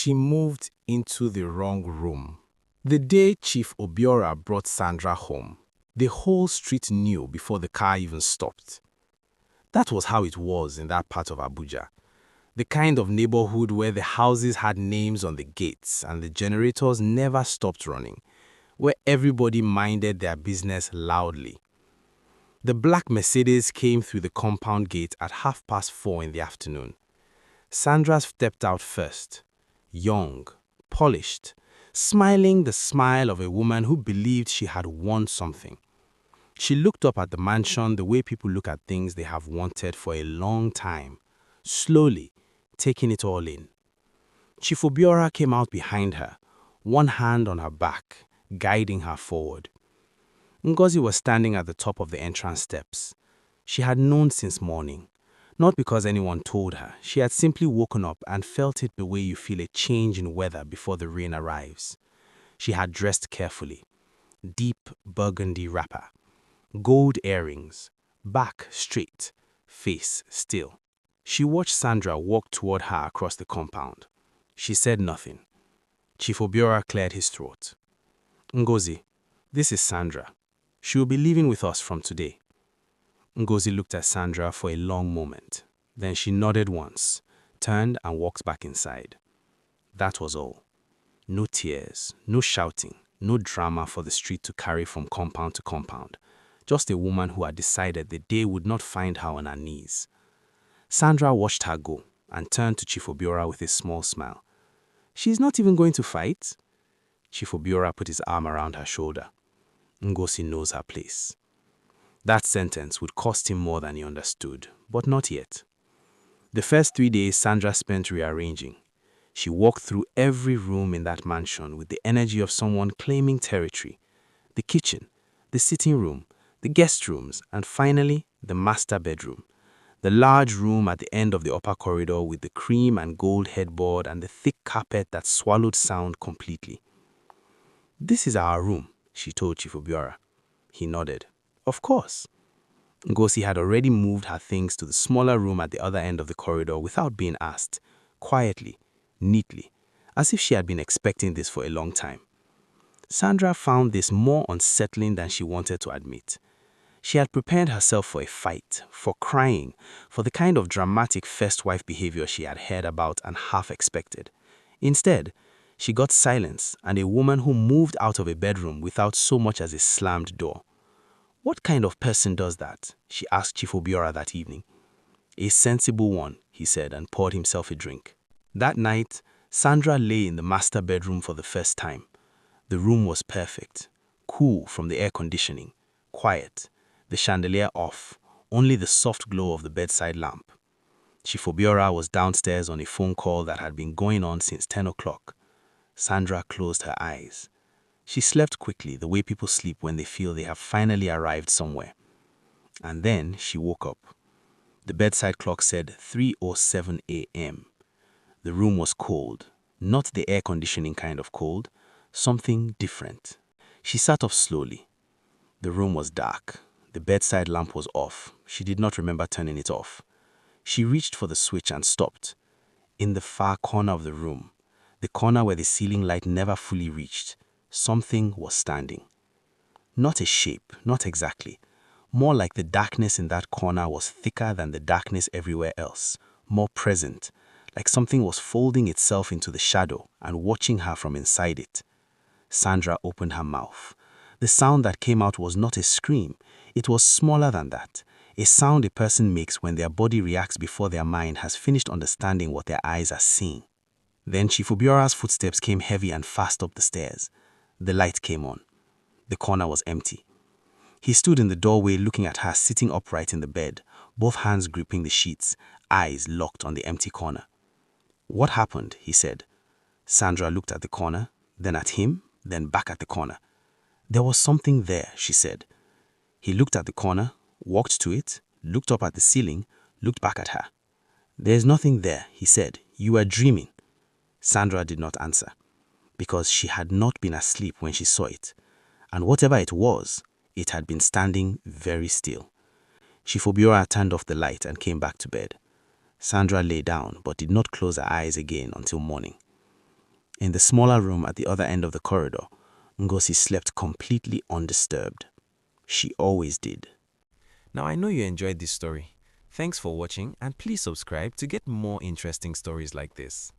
she moved into the wrong room. The day Chief Obiora brought Sandra home, the whole street knew before the car even stopped. That was how it was in that part of Abuja. The kind of neighborhood where the houses had names on the gates and the generators never stopped running, where everybody minded their business loudly. The black Mercedes came through the compound gate at 4:30 in the afternoon. Sandra stepped out first, young, polished, smiling the smile of a woman who believed she had won something. She looked up at the mansion the way people look at things they have wanted for a long time, slowly, taking it all in. Chief Obiora came out behind her, one hand on her back, guiding her forward. Ngozi was standing at the top of the entrance steps. She had known since morning. Not because anyone told her, she had simply woken up and felt it the way you feel a change in weather before the rain arrives. She had dressed carefully. Deep burgundy wrapper, gold earrings, back straight, face still. She watched Sandra walk toward her across the compound. She said nothing. Chief Obiora cleared his throat. Ngozi, this is Sandra. She will be living with us from today. Ngozi looked at Sandra for a long moment. Then she nodded once, turned and walked back inside. That was all. No tears, no shouting, no drama for the street to carry from compound to compound. Just a woman who had decided the day would not find her on her knees. Sandra watched her go and turned to Chief Obiora with a small smile. She's not even going to fight? Chief Obiora put his arm around her shoulder. Ngozi knows her place. That sentence would cost him more than he understood, but not yet. The first 3 days Sandra spent rearranging. She walked through every room in that mansion with the energy of someone claiming territory. The kitchen, the sitting room, the guest rooms, and finally, the master bedroom. The large room at the end of the upper corridor with the cream and gold headboard and the thick carpet that swallowed sound completely. This is our room, she told Chief Obiora. He nodded. Of course. Ngozi had already moved her things to the smaller room at the other end of the corridor without being asked, quietly, neatly, as if she had been expecting this for a long time. Sandra found this more unsettling than she wanted to admit. She had prepared herself for a fight, for crying, for the kind of dramatic first wife behavior she had heard about and half expected. Instead, she got silence and a woman who moved out of a bedroom without so much as a slammed door. What kind of person does that? She asked Chief Obiora that evening. A sensible one, he said and poured himself a drink. That night, Sandra lay in the master bedroom for the first time. The room was perfect, cool from the air conditioning, quiet, the chandelier off, only the soft glow of the bedside lamp. Chief Obiora was downstairs on a phone call that had been going on since 10 o'clock. Sandra closed her eyes. She slept quickly, the way people sleep when they feel they have finally arrived somewhere. And then she woke up. The bedside clock said 3:07 a.m. The room was cold, not the air conditioning kind of cold, something different. She sat up slowly. The room was dark. The bedside lamp was off. She did not remember turning it off. She reached for the switch and stopped. In the far corner of the room, the corner where the ceiling light never fully reached, something was standing. Not a shape, not exactly. More like the darkness in that corner was thicker than the darkness everywhere else, more present, like something was folding itself into the shadow and watching her from inside it. Sandra opened her mouth. The sound that came out was not a scream. It was smaller than that, a sound a person makes when their body reacts before their mind has finished understanding what their eyes are seeing. Then Chief Obiora's footsteps came heavy and fast up the stairs. The light came on. The corner was empty. He stood in the doorway looking at her sitting upright in the bed, both hands gripping the sheets, eyes locked on the empty corner. What happened? He said. Sandra looked at the corner, then at him, then back at the corner. There was something there, she said. He looked at the corner, walked to it, looked up at the ceiling, looked back at her. There's nothing there, he said. You were dreaming. Sandra did not answer, because she had not been asleep when she saw it, and whatever it was, it had been standing very still. Chief Obiora turned off the light and came back to bed. Sandra lay down but did not close her eyes again until morning. In the smaller room at the other end of the corridor, Ngozi slept completely undisturbed. She always did. Now I know you enjoyed this story. Thanks for watching and please subscribe to get more interesting stories like this.